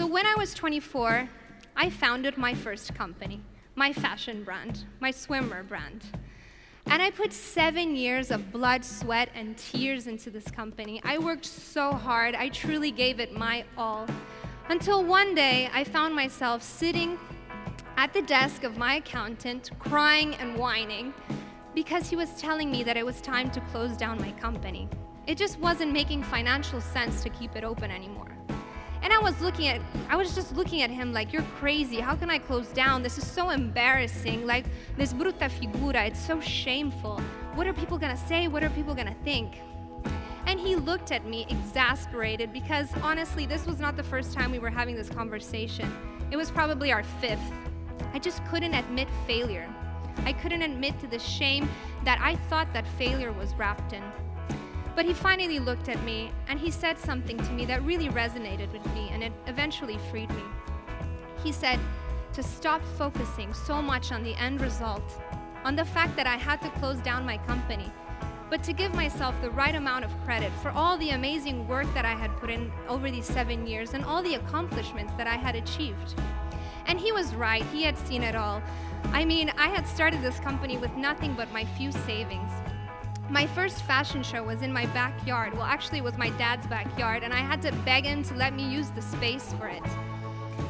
So when I was 24, I founded my first company, my fashion brand, my swimwear brand. And I put 7 years of blood, sweat, and tears into this company. I worked so hard. I truly gave it my all. Until one day, I found myself sitting at the desk of my accountant, crying and whining, because he was telling me that it was time to close down my company. It just wasn't making financial sense to keep it open anymore. And I was just looking at him like, you're crazy. How can I close down? This is so embarrassing. Like, this brutta figura, it's so shameful. What are people gonna say? What are people gonna think? And he looked at me exasperated because honestly, this was not the first time we were having this conversation. It was probably our 5th. I just couldn't admit failure. I couldn't admit to the shame that I thought that failure was wrapped in. But he finally looked at me and he said something to me that really resonated with me, and it eventually freed me. He said to stop focusing so much on the end result, on the fact that I had to close down my company, but to give myself the right amount of credit for all the amazing work that I had put in over these 7 years and all the accomplishments that I had achieved. And he was right, he had seen it all. I mean, I had started this company with nothing but my few savings. My first fashion show was in my backyard. Well, actually, it was my dad's backyard, and I had to beg him to let me use the space for it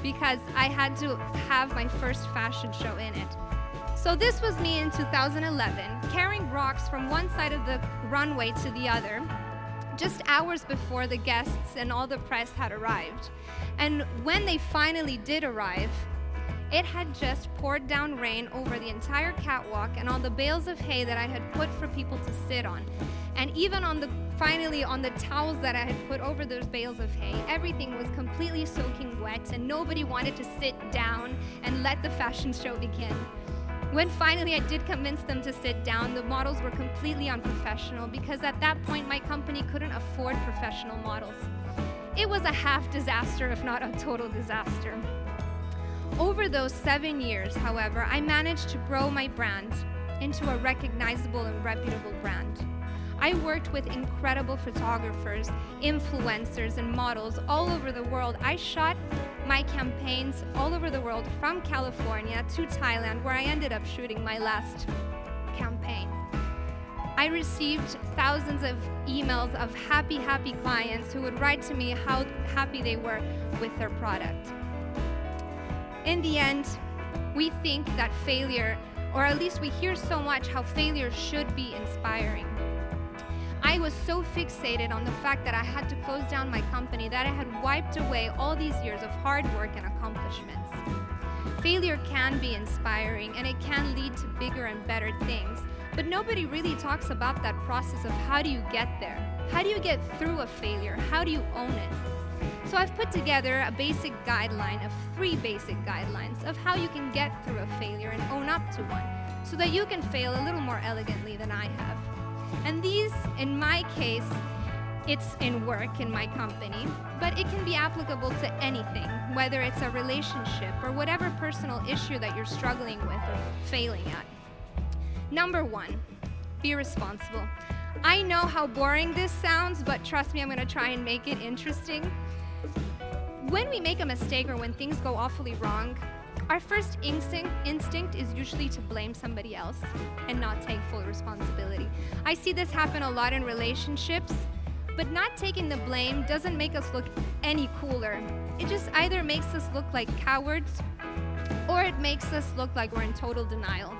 because I had to have my first fashion show in it. So this was me in 2011, carrying rocks from one side of the runway to the other, just hours before the guests and all the press had arrived. And when they finally did arrive, it had just poured down rain over the entire catwalk and on the bales of hay that I had put for people to sit on. And even finally on the towels that I had put over those bales of hay, everything was completely soaking wet and nobody wanted to sit down and let the fashion show begin. When finally I did convince them to sit down, the models were completely unprofessional because at that point my company couldn't afford professional models. It was a half disaster, if not a total disaster. Over those 7 years, however, I managed to grow my brand into a recognizable and reputable brand. I worked with incredible photographers, influencers, and models all over the world. I shot my campaigns all over the world, from California to Thailand, where I ended up shooting my last campaign. I received thousands of emails of happy clients who would write to me how happy they were with their product. In the end, we think that failure, or at least we hear so much how failure should be inspiring. I was so fixated on the fact that I had to close down my company that I had wiped away all these years of hard work and accomplishments. Failure can be inspiring and it can lead to bigger and better things, but nobody really talks about that process of how do you get there? How do you get through a failure? How do you own it? So I've put together a basic guideline of 3 basic guidelines of how you can get through a failure and own up to one, so that you can fail a little more elegantly than I have. And these, in my case, it's in work in my company, but it can be applicable to anything, whether it's a relationship or whatever personal issue that you're struggling with or failing at. Number 1, be responsible. I know how boring this sounds, but trust me, I'm going to try and make it interesting. When we make a mistake or when things go awfully wrong, our first instinct is usually to blame somebody else and not take full responsibility. I see this happen a lot in relationships, but not taking the blame doesn't make us look any cooler. It just either makes us look like cowards or it makes us look like we're in total denial.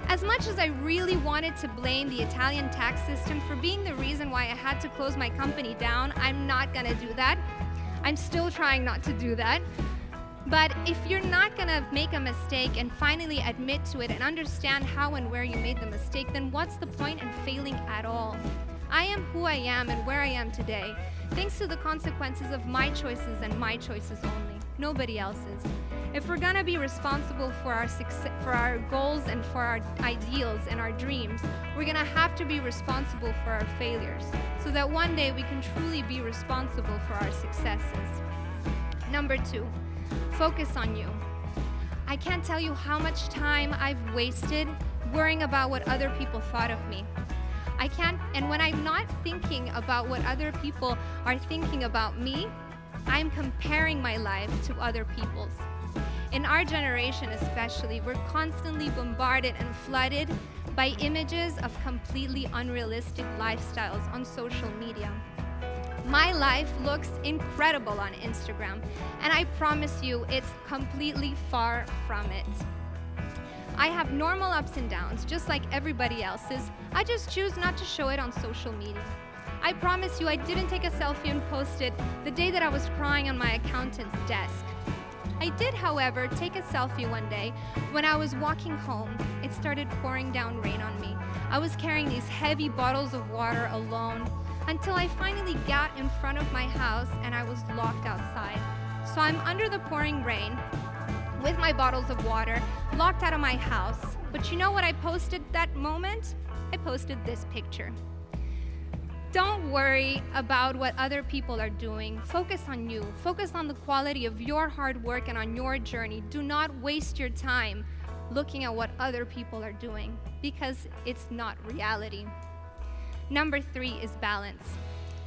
As much as I really wanted to blame the Italian tax system for being the reason why I had to close my company down, I'm not gonna do that. I'm still trying not to do that. But if you're not gonna make a mistake and finally admit to it and understand how and where you made the mistake, then what's the point in failing at all? I am who I am and where I am today, thanks to the consequences of my choices and my choices only, nobody else's. If we're gonna be responsible for our success, for our goals and for our ideals and our dreams, we're gonna have to be responsible for our failures, so that one day we can truly be responsible for our successes. Number 2, focus on you. I can't tell you how much time I've wasted worrying about what other people thought of me. And when I'm not thinking about what other people are thinking about me, I'm comparing my life to other people's. In our generation especially, we're constantly bombarded and flooded by images of completely unrealistic lifestyles on social media. My life looks incredible on Instagram, and I promise you it's completely far from it. I have normal ups and downs, just like everybody else's. I just choose not to show it on social media. I promise you I didn't take a selfie and post it the day that I was crying on my accountant's desk. I did, however, take a selfie one day when I was walking home. It started pouring down rain on me. I was carrying these heavy bottles of water alone until I finally got in front of my house and I was locked outside. So I'm under the pouring rain with my bottles of water, locked out of my house. But you know what I posted that moment? I posted this picture. Don't worry about what other people are doing. Focus on you. Focus on the quality of your hard work and on your journey. Do not waste your time looking at what other people are doing, because it's not reality. Number 3 is balance.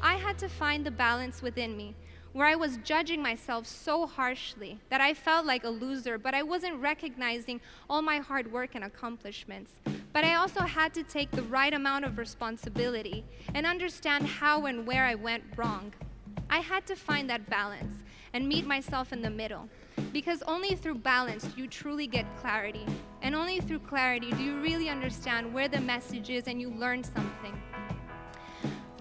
I had to find the balance within me, where I was judging myself so harshly that I felt like a loser, but I wasn't recognizing all my hard work and accomplishments. But I also had to take the right amount of responsibility and understand how and where I went wrong. I had to find that balance and meet myself in the middle, because only through balance do you truly get clarity, and only through clarity do you really understand where the message is and you learn something.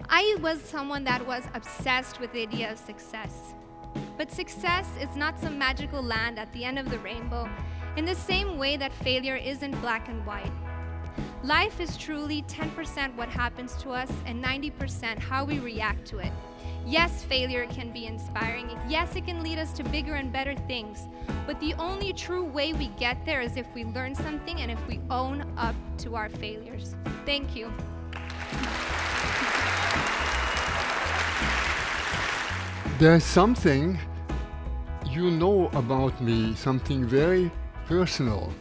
I was someone that was obsessed with the idea of success. But success is not some magical land at the end of the rainbow, in the same way that failure isn't black and white. Life is truly 10% what happens to us and 90% how we react to it. Yes, failure can be inspiring. Yes, it can lead us to bigger and better things. But the only true way we get there is if we learn something and if we own up to our failures. Thank you. There's something you know about me, something very personal.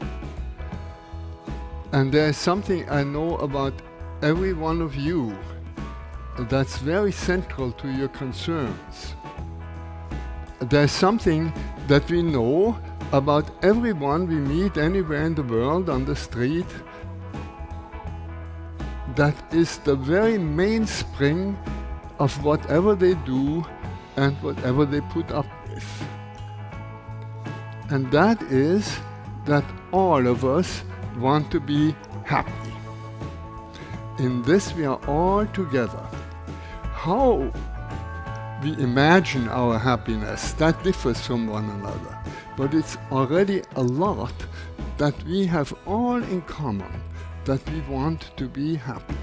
And there's something I know about every one of you that's very central to your concerns. There's something that we know about everyone we meet anywhere in the world on the street that is the very mainspring of whatever they do and whatever they put up with. And that is that all of us want to be happy. In this we are all together. How we imagine our happiness, that differs from one another. But it's already a lot that we have all in common, that we want to be happy.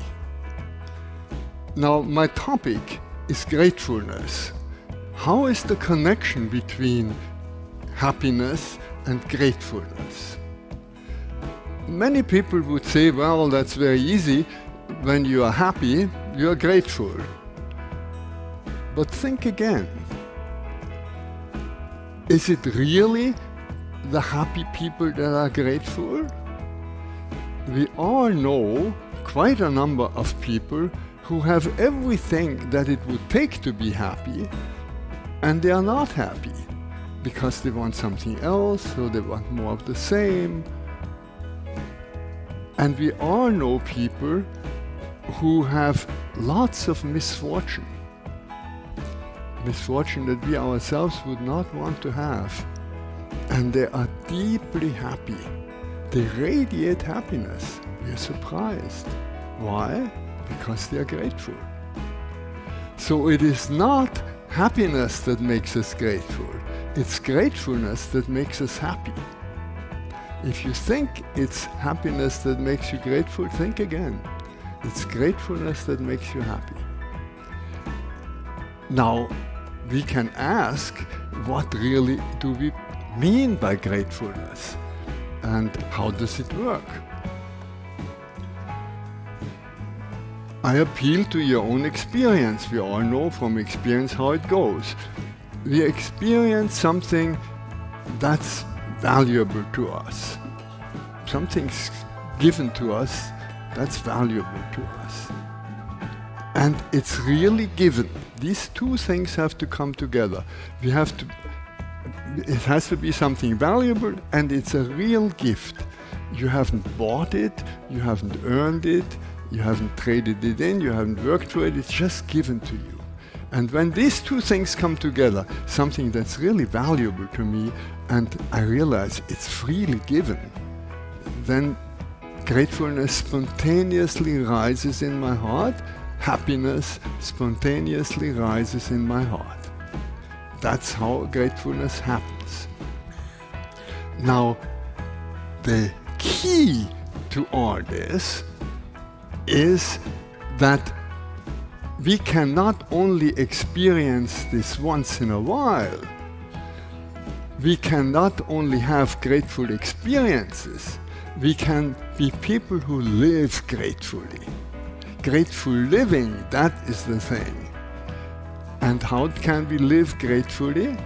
Now, my topic is gratefulness. How is the connection between happiness and gratefulness? Many people would say, well, that's very easy. When you are happy, you are grateful. But think again. Is it really the happy people that are grateful? We all know quite a number of people who have everything that it would take to be happy, and they are not happy because they want something else, or they want more of the same. And we all know people who have lots of misfortune that we ourselves would not want to have. And they are deeply happy. They radiate happiness. We are surprised. Why? Because they are grateful. So it is not happiness that makes us grateful. It's gratefulness that makes us happy. If you think it's happiness that makes you grateful, think again. It's gratefulness that makes you happy. Now, we can ask, what really do we mean by gratefulness? And how does it work? I appeal to your own experience. We all know from experience how it goes. We experience something that's valuable to us. Something's given to us that's valuable to us. And it's really given. These two things have to come together. It has to be something valuable, and it's a real gift. You haven't bought it, you haven't earned it, you haven't traded it in, you haven't worked for it, it's just given to you. And when these two things come together, something that's really valuable to me, and I realize it's freely given, then gratefulness spontaneously rises in my heart, happiness spontaneously rises in my heart. That's how gratefulness happens. Now, the key to all this is that we can not only experience this once in a while, we can not only have grateful experiences, we can be people who live gratefully. Grateful living, that is the thing. And how can we live gratefully?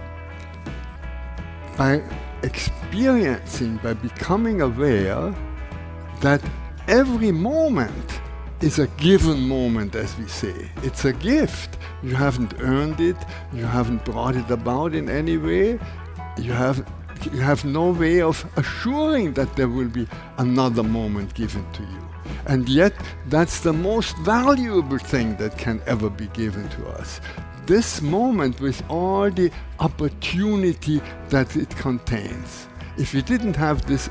By experiencing, by becoming aware that every moment is a given moment, as we say. It's a gift. You haven't earned it, you haven't brought it about in any way, you have no way of assuring that there will be another moment given to you. And yet, that's the most valuable thing that can ever be given to us. This moment with all the opportunity that it contains. If we didn't have this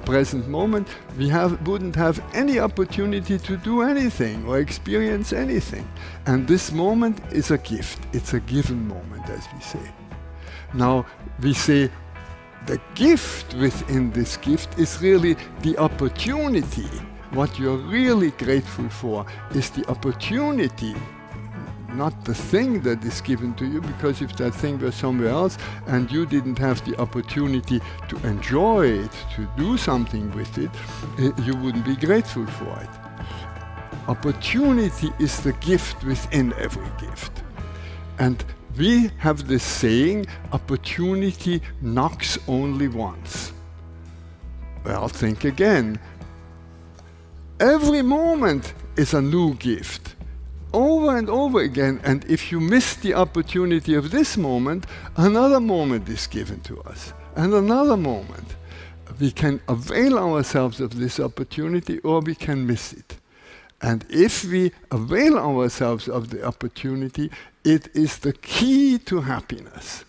present moment, we wouldn't have any opportunity to do anything or experience anything. And this moment is a gift. It's a given moment, as we say. Now, we say the gift within this gift is really the opportunity. What you're really grateful for is the opportunity, not the thing that is given to you, because if that thing were somewhere else and you didn't have the opportunity to enjoy it, to do something with it, you wouldn't be grateful for it. Opportunity is the gift within every gift. And we have this saying, opportunity knocks only once. Well, think again. Every moment is a new gift, over and over again, and if you miss the opportunity of this moment, another moment is given to us, and another moment. We can avail ourselves of this opportunity, or we can miss it. And if we avail ourselves of the opportunity, it is the key to happiness.